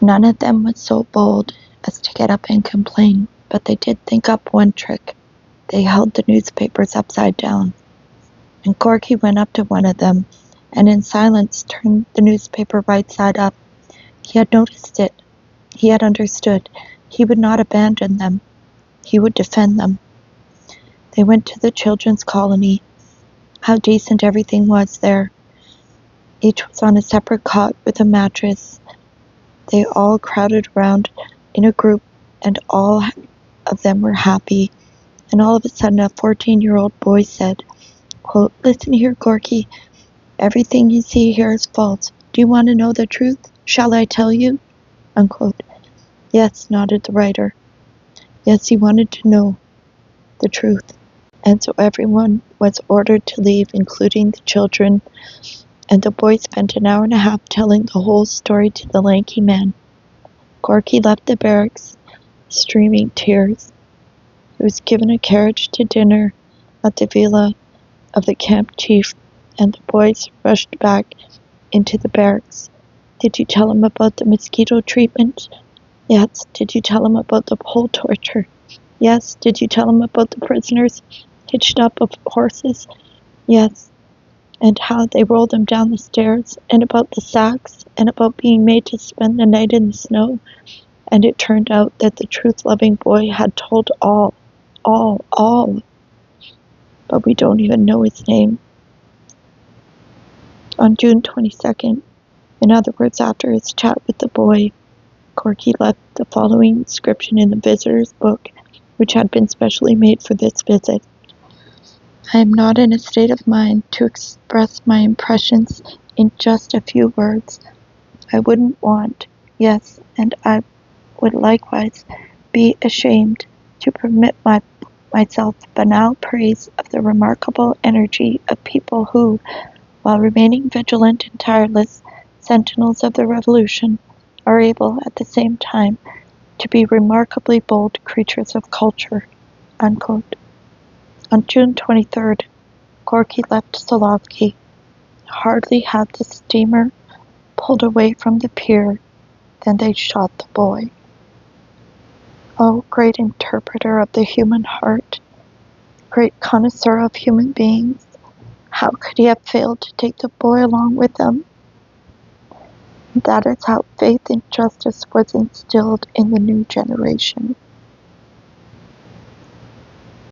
None of them was so bold as to get up and complain, but they did think up one trick. They held the newspapers upside down, and Gorky went up to one of them and in silence turned the newspaper right side up. He had noticed it. He had understood. He would not abandon them. He would defend them. They went to the children's colony. How decent everything was there. Each was on a separate cot with a mattress. They all crowded around in a group, and all of them were happy. And all of a sudden a 14-year-old boy said, quote, "Listen here, Gorky. Everything you see here is false. Do you want to know the truth? Shall I tell you?" Unquote. Yes, nodded the writer. Yes, he wanted to know the truth. And so everyone was ordered to leave, including the children, and the boy spent an hour and a half telling the whole story to the lanky man. Gorky left the barracks, streaming tears. He was given a carriage to dinner at the villa of the camp chief, and the boys rushed back into the barracks. Did you tell him about the mosquito treatment? Yes. Did you tell him about the pole torture? Yes. Did you tell him about the prisoners hitched up of horses? Yes. And how they rolled them down the stairs, and about the sacks, and about being made to spend the night in the snow? And it turned out that the truth-loving boy had told all. But we don't even know his name. On June 22nd, in other words after his chat with the boy, Gorky left the following inscription in the visitor's book, which had been specially made for this visit. I am not in a state of mind to express my impressions in just a few words. I wouldn't want, yes, and I would likewise be ashamed to permit myself banal praise of the remarkable energy of people who, while remaining vigilant and tireless sentinels of the revolution, are able at the same time to be remarkably bold creatures of culture. Unquote. On June 23rd, Gorky left Solovki. Hardly had the steamer pulled away from the pier than they shot the boy. Oh, great interpreter of the human heart, great connoisseur of human beings, how could he have failed to take the boy along with him? That is how faith in justice was instilled in the new generation.